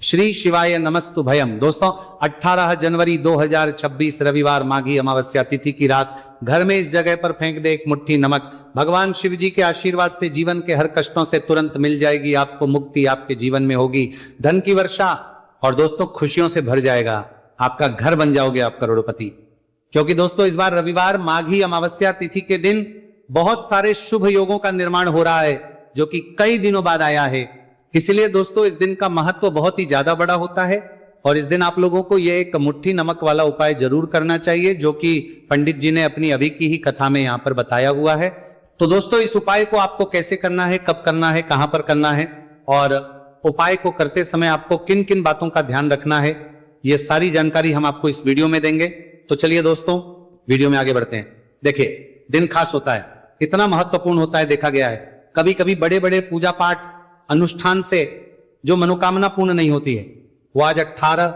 श्री शिवाय नमस्तु भयम। दोस्तों 18 जनवरी 2026 रविवार माघी अमावस्या तिथि की रात घर में इस जगह पर फेंक दे एक मुट्ठी नमक। भगवान शिव जी के आशीर्वाद से जीवन के हर कष्टों से तुरंत मिल जाएगी आपको मुक्ति, आपके जीवन में होगी धन की वर्षा और दोस्तों खुशियों से भर जाएगा, आपका घर बन जाओगे आप करोड़पति। क्योंकि दोस्तों इस बार रविवार माघी अमावस्या तिथि के दिन बहुत सारे शुभ योगों का निर्माण हो रहा है जो कि कई दिनों बाद आया है। इसलिए दोस्तों इस दिन का महत्व बहुत ही ज्यादा बड़ा होता है और इस दिन आप लोगों को यह एक मुट्ठी नमक वाला उपाय जरूर करना चाहिए जो कि पंडित जी ने अपनी अभी की ही कथा में यहां पर बताया हुआ है। तो दोस्तों इस उपाय को आपको कैसे करना है, कब करना है, कहां पर करना है और उपाय को करते समय आपको किन किन बातों का ध्यान रखना है, यह सारी जानकारी हम आपको इस वीडियो में देंगे। तो चलिए दोस्तों वीडियो में आगे बढ़ते हैं। देखिए दिन खास होता है, इतना महत्वपूर्ण होता है, देखा गया है कभी कभी बड़े बड़े पूजा पाठ अनुष्ठान से जो मनोकामना पूर्ण नहीं होती है वो आज 18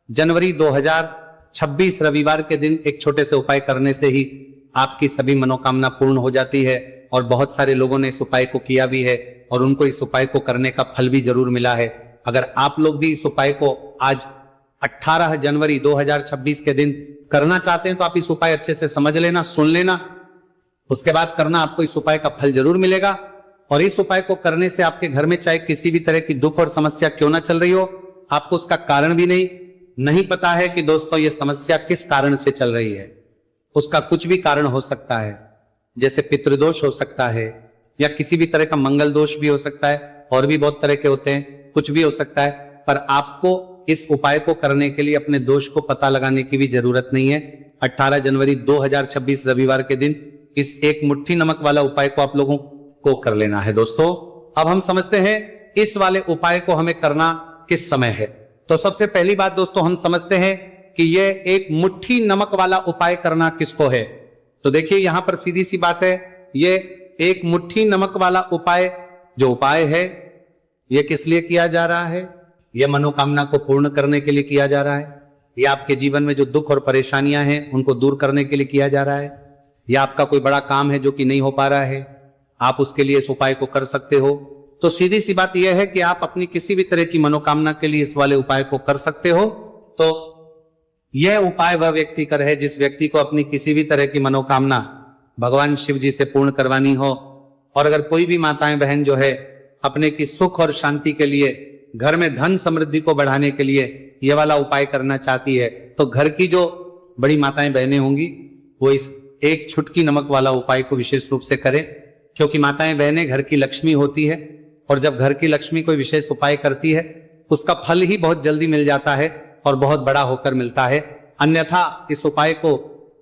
जनवरी 2026 रविवार के दिन एक छोटे से उपाय करने से ही आपकी सभी मनोकामना पूर्ण हो जाती है। और बहुत सारे लोगों ने इस उपाय को किया भी है और उनको इस उपाय को करने का फल भी जरूर मिला है। अगर आप लोग भी इस उपाय को आज 18 जनवरी 2026 के दिन करना चाहते हैं तो आप इस उपाय अच्छे से समझ लेना, सुन लेना, उसके बाद करना, आपको इस उपाय का फल जरूर मिलेगा। और इस उपाय को करने से आपके घर में चाहे किसी भी तरह की दुख और समस्या क्यों ना चल रही हो, आपको उसका कारण भी नहीं पता है कि दोस्तों ये समस्या किस कारण से चल रही है। उसका कुछ भी कारण हो सकता है, जैसे पितृदोष हो सकता है या किसी भी तरह का मंगल दोष भी हो सकता है, और भी बहुत तरह के होते हैं, कुछ भी हो सकता है। पर आपको इस उपाय को करने के लिए अपने दोष को पता लगाने की भी जरूरत नहीं है। 18 जनवरी 2026 रविवार के दिन इस एक मुट्ठी नमक वाला उपाय को आप लोगों को कर लेना है। दोस्तों अब हम समझते हैं इस वाले उपाय को हमें करना किस समय है। तो सबसे पहली बात दोस्तों हम समझते हैं कि यह एक मुट्ठी नमक वाला उपाय करना किसको है। तो देखिए यहां पर सीधी सी बात है, यह एक मुट्ठी नमक वाला उपाय जो उपाय है यह किस लिए किया जा रहा है, यह मनोकामना को पूर्ण करने के लिए किया जा रहा है, यह आपके जीवन में जो दुख और परेशानियां हैं उनको दूर करने के लिए किया जा रहा है, या आपका कोई बड़ा काम है जो कि नहीं हो पा रहा है, आप उसके लिए इस उपाय को कर सकते हो। तो सीधी सी बात यह है कि आप अपनी किसी भी तरह की मनोकामना के लिए इस वाले उपाय को कर सकते हो। तो यह उपाय वह व्यक्ति कर है जिस व्यक्ति को अपनी किसी भी तरह की मनोकामना भगवान शिव जी से पूर्ण करवानी हो। और अगर कोई भी माताएं बहन जो है अपने की सुख और शांति के लिए, घर में धन समृद्धि को बढ़ाने के लिए यह वाला उपाय करना चाहती है, तो घर की जो बड़ी माताएं बहनें होंगी वो इस एक छुटकी नमक वाला उपाय को विशेष रूप से करें। क्योंकि माताएं बहनें घर की लक्ष्मी होती है और जब घर की लक्ष्मी कोई विशेष उपाय करती है उसका फल ही बहुत जल्दी मिल जाता है और बहुत बड़ा होकर मिलता है। अन्यथा इस उपाय को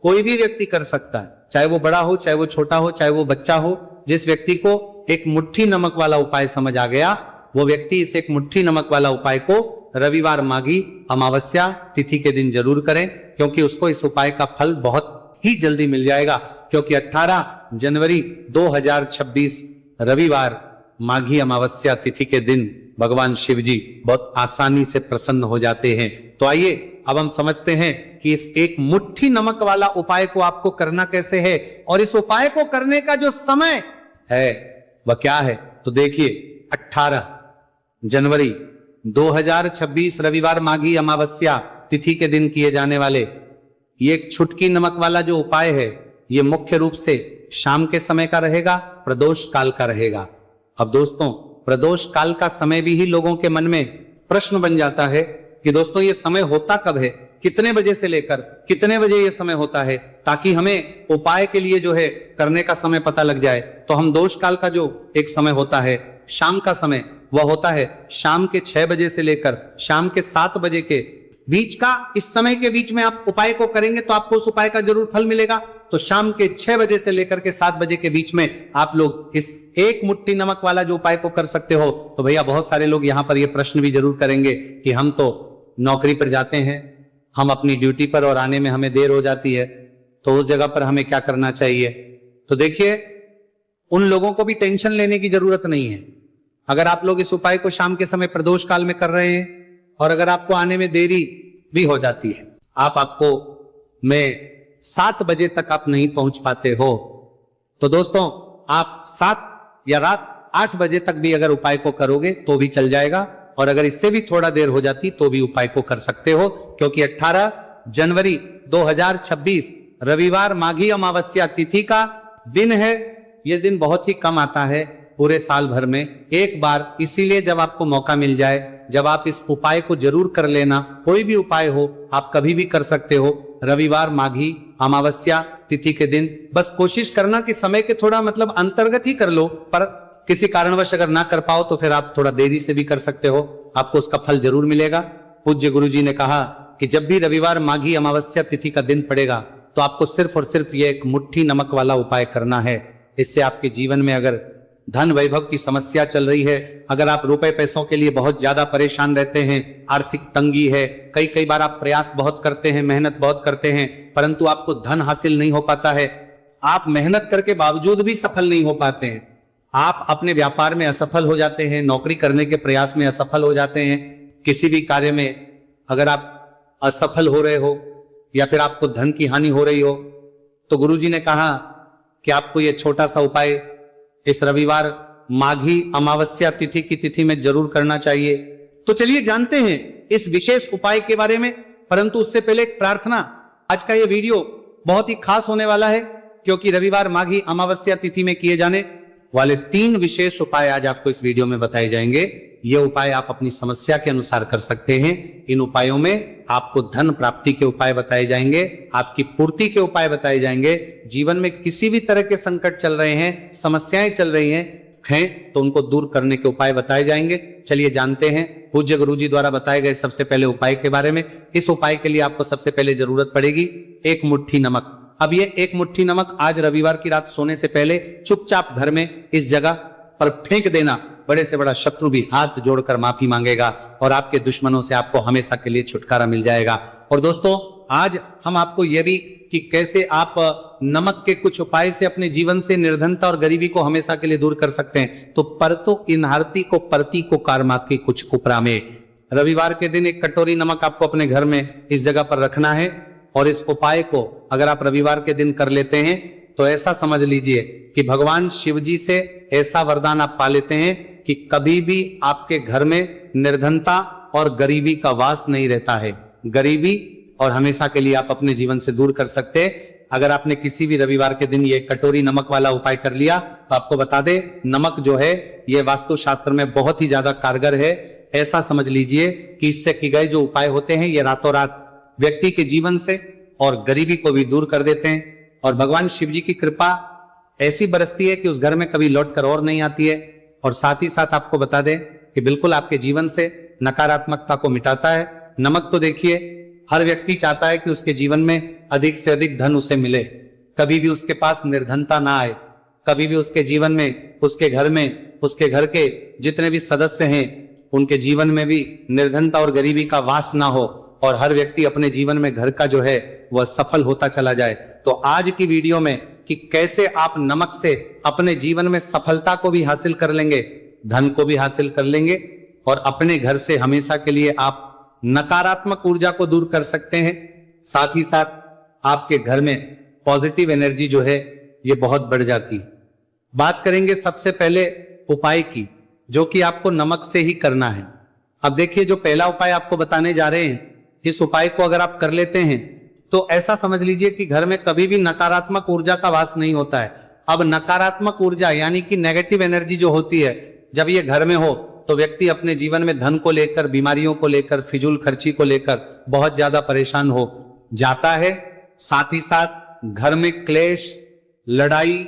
कोई भी व्यक्ति कर सकता है, चाहे वो बड़ा हो, चाहे वो छोटा हो, चाहे वो बच्चा हो। जिस व्यक्ति को एक मुट्ठी नमक वाला उपाय समझ आ गया वो व्यक्ति इस एक मुट्ठी नमक वाला उपाय को रविवार माघी अमावस्या तिथि के दिन जरूर करें, क्योंकि उसको इस उपाय का फल बहुत ही जल्दी मिल जाएगा। क्योंकि 18 जनवरी 2026 रविवार माघी अमावस्या तिथि के दिन भगवान शिव जी बहुत आसानी से प्रसन्न हो जाते हैं। तो आइए अब हम समझते हैं कि इस एक मुट्ठी नमक वाला उपाय को आपको करना कैसे है और इस उपाय को करने का जो समय है वह क्या है। तो देखिए 18 जनवरी 2026 रविवार माघी अमावस्या तिथि के दिन किए जाने वाले ये एक छुटकी नमक वाला जो उपाय है ये मुख्य रूप से शाम के समय का रहेगा, प्रदोष काल का रहेगा। अब दोस्तों प्रदोष काल का समय भी ही लोगों के मन में प्रश्न बन जाता है कि दोस्तों ये समय होता कब है, कितने बजे से लेकर कितने बजे ये समय होता है, ताकि हमें उपाय के लिए जो है करने का समय पता लग जाए। तो हम दोष काल का जो एक समय होता है, शाम का समय, वह होता है शाम के 6 बजे से लेकर शाम के 7 बजे के बीच का। इस समय के बीच में आप उपाय को करेंगे तो आपको उस उपाय का जरूर फल मिलेगा। तो शाम के 6 बजे से लेकर के 7 बजे के बीच में आप लोग इस एक मुट्ठी नमक वाला जो उपाय को कर सकते हो। तो भैया बहुत सारे लोग यहाँ पर ये प्रश्न भी जरूर करेंगे कि हम तो नौकरी पर जाते हैं, हम अपनी ड्यूटी पर और आने में हमें देर हो जाती है, तो उस जगह पर हमें क्या करना चाहिए। तो देखिए उन लोगों को भी टेंशन लेने की जरूरत नहीं है। अगर आप लोग इस उपाय को शाम के समय प्रदोष काल में कर रहे हैं और अगर आपको आने में देरी भी हो जाती है, आपको मैं 7 बजे तक आप नहीं पहुंच पाते हो, तो दोस्तों आप 7 या रात 8 बजे तक भी अगर उपाय को करोगे तो भी चल जाएगा। और अगर इससे भी थोड़ा देर हो जाती तो भी उपाय को कर सकते हो, क्योंकि 18 जनवरी 2026 रविवार माघी अमावस्या तिथि का दिन है। यह दिन बहुत ही कम आता है पूरे साल भर में एक बार, इसीलिए जब आपको मौका मिल जाए, जब आप इस उपाय को जरूर कर लेना। कोई भी उपाय हो आप कभी भी कर सकते हो, रविवार माघी अमावस्या तिथि के दिन। बस कोशिश करना कि समय के थोड़ा मतलब अंतर्गत ही कर लो, पर किसी कारणवश अगर ना कर पाओ तो फिर आप थोड़ा देरी से भी कर सकते हो, आपको उसका फल जरूर मिलेगा। पूज्य गुरु जी ने कहा कि जब भी रविवार माघी अमावस्या तिथि का दिन पड़ेगा तो आपको सिर्फ और सिर्फ ये एक मुट्ठी नमक वाला उपाय करना है। इससे आपके जीवन में अगर धन वैभव की समस्या चल रही है, अगर आप रुपए पैसों के लिए बहुत ज्यादा परेशान रहते हैं, आर्थिक तंगी है, कई बार आप प्रयास बहुत करते हैं, मेहनत बहुत करते हैं, परंतु आपको धन हासिल नहीं हो पाता है, आप मेहनत करके बावजूद भी सफल नहीं हो पाते हैं, आप अपने व्यापार में असफल हो जाते हैं, नौकरी करने के प्रयास में असफल हो जाते हैं, किसी भी कार्य में अगर आप असफल हो रहे हो या फिर आपको धन की हानि हो रही हो, तो गुरुजी ने कहा कि आपको यह छोटा सा उपाय इस रविवार माघी अमावस्या तिथि की तिथि में जरूर करना चाहिए। तो चलिए जानते हैं इस विशेष उपाय के बारे में, परंतु उससे पहले एक प्रार्थना। आज का यह वीडियो बहुत ही खास होने वाला है, क्योंकि रविवार माघी अमावस्या तिथि में किए जाने वाले 3 विशेष उपाय आज आपको इस वीडियो में बताए जाएंगे। ये उपाय आप अपनी समस्या के अनुसार कर सकते हैं। इन उपायों में आपको धन प्राप्ति के उपाय बताए जाएंगे, आपकी पूर्ति के उपाय बताए जाएंगे। जीवन में किसी भी तरह के संकट चल रहे हैं, समस्याएं चल रही हैं तो उनको दूर करने के उपाय बताए जाएंगे। चलिए जानते हैं पूज्य गुरुजी द्वारा बताए गए सबसे पहले उपाय के बारे में। इस उपाय के लिए आपको सबसे पहले जरूरत पड़ेगी 1 मुट्ठी नमक। अब ये 1 मुट्ठी नमक आज रविवार की रात सोने से पहले चुपचाप घर में इस जगह पर फेंक देना। बड़े से बड़ा शत्रु भी हाथ जोड़कर माफी मांगेगा और आपके दुश्मनों से आपको हमेशा के लिए छुटकारा मिल जाएगा। और दोस्तों आज हम आपको यह भी कि कैसे आप नमक के कुछ उपाय से अपने जीवन से निर्धनता और गरीबी को हमेशा के लिए दूर कर सकते हैं। तो परतो इनहारती को परती को कारमा की कुछ उपरा में, रविवार के दिन 1 कटोरी नमक आपको अपने घर में इस जगह पर रखना है। और इस उपाय को अगर आप रविवार के दिन कर लेते हैं तो ऐसा समझ लीजिए कि भगवान शिव जी से ऐसा वरदान आप पा लेते हैं कि कभी भी आपके घर में निर्धनता और गरीबी का वास नहीं रहता है। गरीबी और हमेशा के लिए आप अपने जीवन से दूर कर सकते हैं। अगर आपने किसी भी रविवार के दिन ये कटोरी नमक वाला उपाय कर लिया तो आपको बता दे, नमक जो है ये वास्तु शास्त्र में बहुत ही ज्यादा कारगर है। ऐसा समझ लीजिए कि इससे किए गए जो उपाय होते हैं ये रातों रात व्यक्ति के जीवन से और गरीबी को भी दूर कर देते हैं। और भगवान शिव जी की कृपा ऐसी बरसती है कि उस घर में कभी लौट कर और नहीं आती है। और साथ ही साथ आपको बता दें कि बिल्कुल आपके जीवन से नकारात्मकता को मिटाता है। नमक तो देखिए हर व्यक्ति चाहता है कि उसके जीवन में अधिक से अधिक धन उसे मिले, कभी भी उसके पास निर्धनता ना आए, कभी भी उसके जीवन में, उसके घर में, उसके घर के जितने भी सदस्य हैं उनके जीवन में भी निर्धनता और गरीबी का वास ना हो और हर व्यक्ति अपने जीवन में घर का जो है वह सफल होता चला जाए। तो आज की वीडियो में कि कैसे आप नमक से अपने जीवन में सफलता को भी हासिल कर लेंगे, धन को भी हासिल कर लेंगे और अपने घर से हमेशा के लिए आप नकारात्मक ऊर्जा को दूर कर सकते हैं। साथ ही साथ आपके घर में पॉजिटिव एनर्जी जो है ये बहुत बढ़ जाती है। बात करेंगे सबसे पहले उपाय की, जो कि आपको नमक से ही करना है। अब देखिए जो पहला उपाय आपको बताने जा रहे हैं, इस उपाय को अगर आप कर लेते हैं तो ऐसा समझ लीजिए कि घर में कभी भी नकारात्मक ऊर्जा का वास नहीं होता है। अब नकारात्मक ऊर्जा यानी कि नेगेटिव एनर्जी जो होती है, जब ये घर में हो तो व्यक्ति अपने जीवन में धन को लेकर, बीमारियों को लेकर, फिजूल खर्ची को लेकर बहुत ज्यादा परेशान हो जाता है। साथ ही साथ घर में क्लेश, लड़ाई,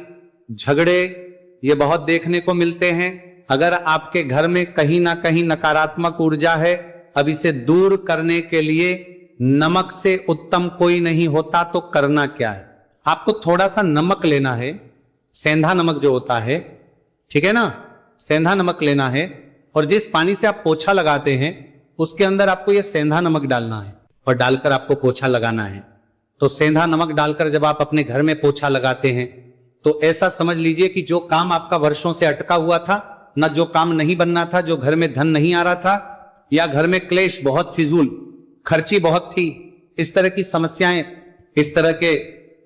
झगड़े ये बहुत देखने को मिलते हैं। अगर आपके घर में कहीं ना कहीं नकारात्मक ऊर्जा है, अब इसे दूर करने के लिए नमक से उत्तम कोई नहीं होता। तो करना क्या है, आपको थोड़ा सा नमक लेना है, सेंधा नमक जो होता है, ठीक है ना, सेंधा नमक लेना है और जिस पानी से आप पोछा लगाते हैं उसके अंदर आपको यह सेंधा नमक डालना है और डालकर आपको पोछा लगाना है। तो सेंधा नमक डालकर जब आप अपने घर में पोछा लगाते हैं तो ऐसा समझ लीजिए कि जो काम आपका वर्षों से अटका हुआ था, न जो काम नहीं बनना था, जो घर में धन नहीं आ रहा था, या घर में क्लेश बहुत, फिजूल खर्ची बहुत थी, इस तरह की समस्याएं, इस तरह के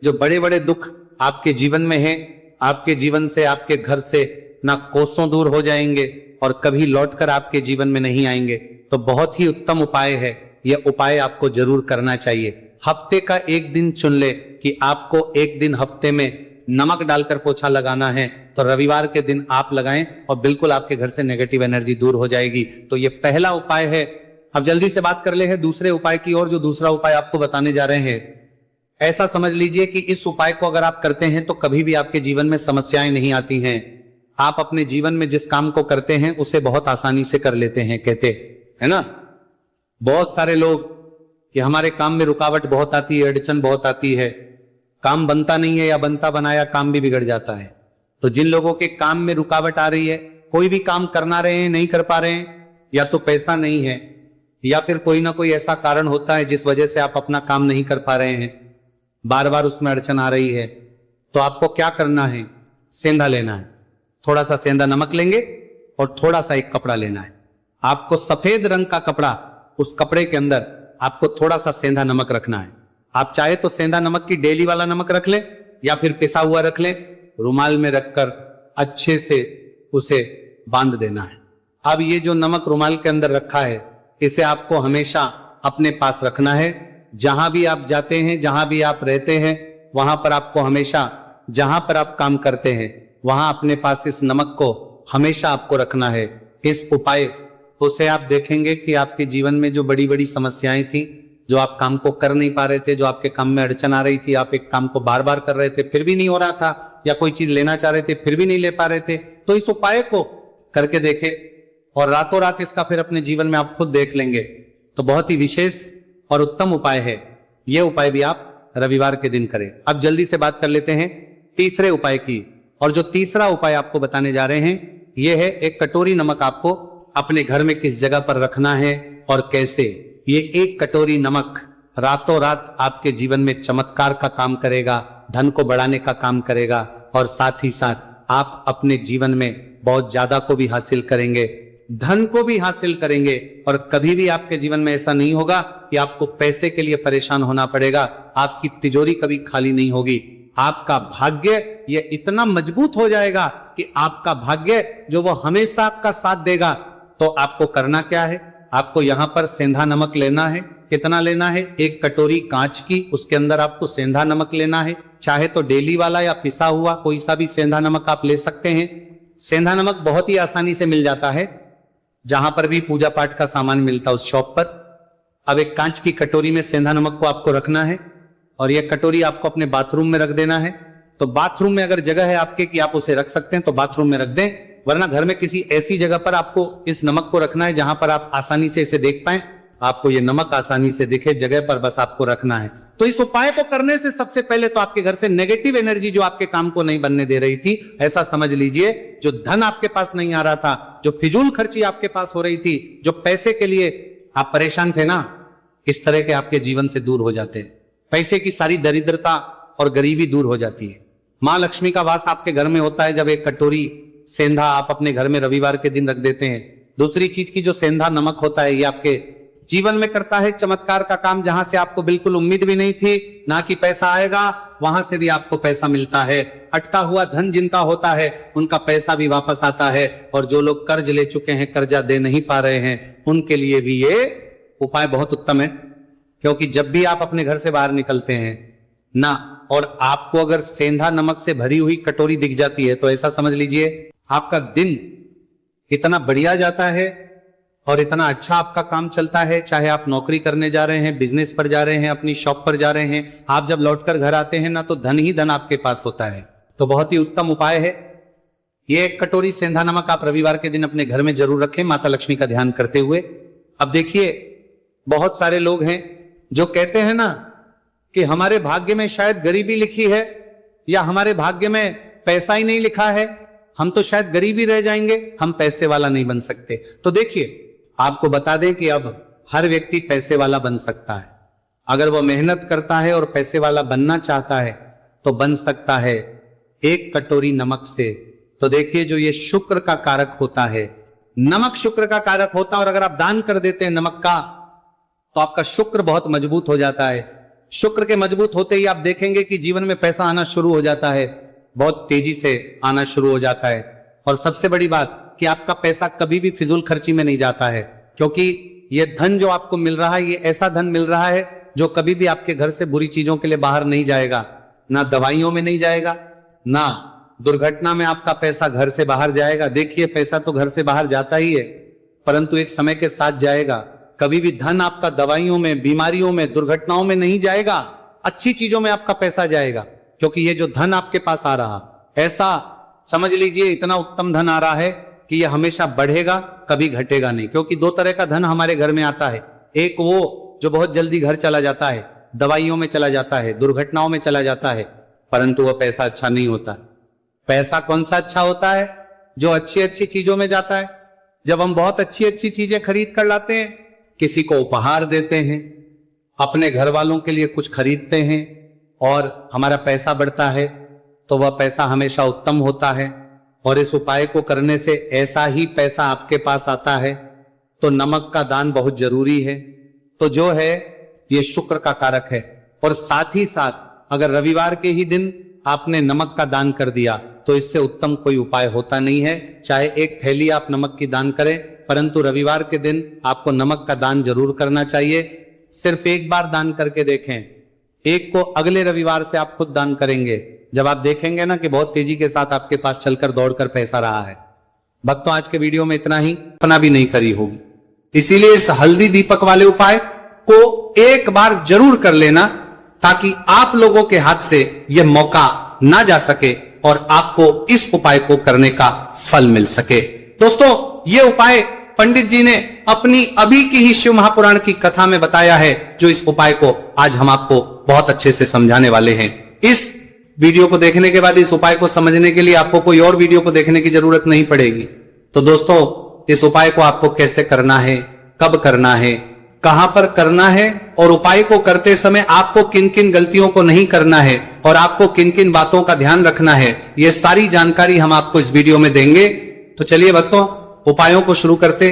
जो बड़े बड़े दुख आपके जीवन में हैं, आपके जीवन से, आपके घर से ना कोसों दूर हो जाएंगे और कभी लौटकर आपके जीवन में नहीं आएंगे, तो बहुत ही उत्तम उपाय है। यह उपाय आपको जरूर करना चाहिए। हफ्ते का एक दिन चुन ले कि आपको एक दिन हफ्ते में नमक डालकर पोछा लगाना है, तो रविवार के दिन आप लगाएं और बिल्कुल आपके घर से नेगेटिव एनर्जी दूर हो जाएगी। तो ये पहला उपाय है। अब जल्दी से बात कर ले है दूसरे उपाय की और। जो दूसरा उपाय आपको बताने जा रहे हैं, ऐसा समझ लीजिए कि इस उपाय को अगर आप करते हैं तो कभी भी आपके जीवन में समस्याएं नहीं आती हैं। आप अपने जीवन में जिस काम को करते हैं उसे बहुत आसानी से कर लेते हैं, कहते है ना। बहुत सारे लोग कि हमारे काम में रुकावट बहुत आती है, अड़चन बहुत आती है, काम बनता नहीं है या बनता बनाया काम भी बिगड़ जाता है। तो जिन लोगों के काम में रुकावट आ रही है, कोई भी काम करना रहे हैं नहीं कर पा रहे हैं, या तो पैसा नहीं है या फिर कोई ना कोई ऐसा कारण होता है जिस वजह से आप अपना काम नहीं कर पा रहे हैं, बार बार उसमें अड़चन आ रही है, तो आपको क्या करना है, सेंधा लेना है। थोड़ा सा सेंधा नमक लेंगे और थोड़ा सा एक कपड़ा लेना है। आपको सफेद रंग का कपड़ा, उस कपड़े के अंदर आपको थोड़ा सा सेंधा नमक रखना है। आप चाहे तो सेंधा नमक की डेली वाला नमक रख ले या फिर पिसा हुआ रख ले। रुमाल में रखकर अच्छे से उसे बांध देना है। अब ये जो नमक रुमाल के अंदर रखा है, इसे आपको हमेशा अपने पास रखना है। जहां भी आप जाते हैं, जहां भी आप रहते हैं, वहां पर आपको हमेशा, जहां पर आप काम करते हैं, वहां अपने पास इस नमक को हमेशा आपको रखना है। इस उपाय उसे आप देखेंगे कि आपके जीवन में जो बड़ी बड़ी समस्याएं थी, जो आप काम को कर नहीं पा रहे थे, जो आपके काम में अड़चन आ रही थी, आप एक काम को बार बार कर रहे थे फिर भी नहीं हो रहा था, या कोई चीज लेना चाह रहे थे फिर भी नहीं ले पा रहे थे, तो इस उपाय को करके देखे और रातों रात इसका फिर अपने जीवन में आप खुद देख लेंगे। तो बहुत ही विशेष और उत्तम उपाय है। यह उपाय भी आप रविवार के दिन करें। अब जल्दी से बात कर लेते हैं तीसरे उपाय की। और जो तीसरा उपाय आपको बताने जा रहे हैं, यह है एक कटोरी नमक आपको अपने घर में किस जगह पर रखना है और कैसे। ये एक कटोरी नमक रातों रात आपके जीवन में चमत्कार का काम करेगा, धन को बढ़ाने का काम करेगा, और साथ ही साथ आप अपने जीवन में बहुत ज्यादा को भी हासिल करेंगे, धन को भी हासिल करेंगे। और कभी भी आपके जीवन में ऐसा नहीं होगा कि आपको पैसे के लिए परेशान होना पड़ेगा। आपकी तिजोरी कभी खाली नहीं होगी। आपका भाग्य ये इतना मजबूत हो जाएगा कि आपका भाग्य जो वो हमेशा आपका साथ देगा। तो आपको करना क्या है, आपको यहां पर सेंधा नमक लेना है। कितना लेना है, एक कटोरी कांच की, उसके अंदर आपको सेंधा नमक लेना है। चाहे तो डेली वाला या पिसा हुआ कोई सा भी सेंधा नमक आप ले सकते हैं। सेंधा नमक बहुत ही आसानी से मिल जाता है, जहां पर भी पूजा पाठ का सामान मिलता है उस शॉप पर। अब एक कांच की कटोरी में सेंधा नमक को आपको रखना है और यह कटोरी आपको अपने बाथरूम में रख देना है। तो बाथरूम में अगर जगह है आपके कि आप उसे रख सकते हैं तो बाथरूम में रख दें, वरना घर में किसी ऐसी जगह पर आपको इस नमक को रखना है जहां पर आप आसानी से इसे देख पाए, आपको ये नमक आसानी से दिखे जगह पर बस आपको रखना है। तो इस उपाय को करने से सबसे पहले तो आपके घर से नेगेटिव एनर्जी जो आपके काम को नहीं बनने दे रही थी, ऐसा समझ लीजिए, जो धन आपके पास नहीं आ रहा था, जो फिजूल खर्ची आपके पास हो रही थी, जो पैसे के लिए आप परेशान थे ना, इस तरह के आपके जीवन से दूर हो जाते हैं। पैसे की सारी दरिद्रता और गरीबी दूर हो जाती है। मां लक्ष्मी का वास आपके घर में होता है जब एक कटोरी सेंधा आप अपने घर में रविवार के दिन रख देते हैं। दूसरी चीज की जो सेंधा नमक होता है, ये आपके जीवन में करता है चमत्कार का काम। जहां से आपको बिल्कुल उम्मीद भी नहीं थी ना कि पैसा आएगा, वहां से भी आपको पैसा मिलता है। अटका हुआ धन जिनका होता है उनका पैसा भी वापस आता है। और जो लोग कर्ज ले चुके हैं, कर्जा दे नहीं पा रहे हैं, उनके लिए भी ये उपाय बहुत उत्तम है। क्योंकि जब भी आप अपने घर से बाहर निकलते हैं ना, और आपको अगर सेंधा नमक से भरी हुई कटोरी दिख जाती है, तो ऐसा समझ लीजिए आपका दिन इतना बढ़िया जाता है और इतना अच्छा आपका काम चलता है। चाहे आप नौकरी करने जा रहे हैं, बिजनेस पर जा रहे हैं, अपनी शॉप पर जा रहे हैं, आप जब लौटकर घर आते हैं ना, तो धन ही धन आपके पास होता है। तो बहुत ही उत्तम उपाय है ये। एक कटोरी सेंधा नमक आप रविवार के दिन अपने घर में जरूर रखें, माता लक्ष्मी का ध्यान करते हुए। अब देखिए, बहुत सारे लोग हैं जो कहते हैं ना कि हमारे भाग्य में शायद गरीबी लिखी है, या हमारे भाग्य में पैसा ही नहीं लिखा है, हम तो शायद गरीब ही रह जाएंगे, हम पैसे वाला नहीं बन सकते। तो देखिए, आपको बता दें कि अब हर व्यक्ति पैसे वाला बन सकता है। अगर वो मेहनत करता है और पैसे वाला बनना चाहता है तो बन सकता है, एक कटोरी नमक से। तो देखिए, जो ये शुक्र का कारक होता है, नमक शुक्र का कारक होता है, और अगर आप दान कर देते हैं नमक का, तो आपका शुक्र बहुत मजबूत हो जाता है। शुक्र के मजबूत होते ही आप देखेंगे कि जीवन में पैसा आना शुरू हो जाता है, बहुत तेजी से आना शुरू हो जाता है। और सबसे बड़ी बात, कि आपका पैसा कभी भी फिजूल खर्ची में नहीं जाता है, क्योंकि ये धन जो आपको मिल रहा है, ये ऐसा धन मिल रहा है जो कभी भी आपके घर से बुरी चीजों के लिए बाहर नहीं जाएगा। ना दवाइयों में नहीं जाएगा, ना दुर्घटना में आपका पैसा घर से बाहर जाएगा। देखिए, पैसा तो घर से बाहर जाता ही है, परंतु एक समय के साथ जाएगा। कभी भी धन आपका दवाइयों में, बीमारियों में, दुर्घटनाओं में नहीं जाएगा, अच्छी चीजों में आपका पैसा जाएगा। क्योंकि ये जो धन आपके पास आ रहा, ऐसा समझ लीजिए इतना उत्तम धन आ रहा है कि यह हमेशा बढ़ेगा, कभी घटेगा नहीं। क्योंकि दो तरह का धन हमारे घर में आता है, एक वो जो बहुत जल्दी घर चला जाता है, दवाइयों में चला जाता है, दुर्घटनाओं में चला जाता है, परंतु वह पैसा अच्छा नहीं होता है। पैसा कौन सा अच्छा होता है? जो अच्छी अच्छी चीजों में जाता है। जब हम बहुत अच्छी अच्छी चीजें खरीद कर लाते हैं, किसी को उपहार देते हैं, अपने घर वालों के लिए कुछ खरीदते हैं और हमारा पैसा बढ़ता है, तो वह पैसा हमेशा उत्तम होता है। और इस उपाय को करने से ऐसा ही पैसा आपके पास आता है। तो नमक का दान बहुत जरूरी है। तो जो है ये शुक्र का कारक है। और साथ ही साथ अगर रविवार के ही दिन आपने नमक का दान कर दिया तो इससे उत्तम कोई उपाय होता नहीं है। चाहे एक थैली आप नमक की दान करें, परंतु रविवार के दिन आपको नमक का दान जरूर करना चाहिए। सिर्फ एक बार दान करके देखें, एक को अगले रविवार से आप खुद दान करेंगे, जब आप देखेंगे ना कि बहुत तेजी के साथ आपके पास चलकर दौड़कर पैसा रहा है। भक्तों, आज के वीडियो में इतना ही, कल्पना भी नहीं करी होगी। इसीलिए इस हल्दी दीपक वाले उपाय को एक बार जरूर कर लेना, ताकि आप लोगों के हाथ से यह मौका ना जा सके और आपको इस उपाय को करने का फल मिल सके। दोस्तों, यह उपाय पंडित जी ने अपनी अभी की ही शिव महापुराण की कथा में बताया है, जो इस उपाय को आज हम आपको बहुत अच्छे से समझाने वाले हैं। इस वीडियो को देखने के बाद इस उपाय को समझने के लिए आपको कोई और वीडियो को देखने की जरूरत नहीं पड़ेगी। तो दोस्तों, इस उपाय को आपको कैसे करना है, कब करना है, कहां पर करना है और उपाय को करते समय आपको किन किन गलतियों को नहीं करना है और आपको किन किन बातों का ध्यान रखना है, यह सारी जानकारी हम आपको इस वीडियो में देंगे। तो चलिए भक्तों, उपायों को शुरू करते।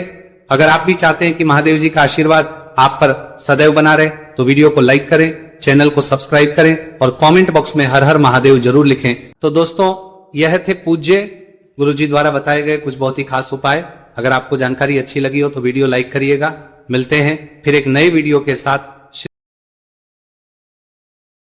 अगर आप भी चाहते हैं कि महादेव जी का आशीर्वाद आप पर सदैव बना रहे, तो वीडियो को लाइक करें, चैनल को सब्सक्राइब करें और कमेंट बॉक्स में हर हर महादेव जरूर लिखें। तो दोस्तों, यह थे पूज्य गुरुजी द्वारा बताए गए कुछ बहुत ही खास उपाय। अगर आपको जानकारी अच्छी लगी हो तो वीडियो लाइक करिएगा। मिलते हैं फिर एक नए वीडियो के साथ।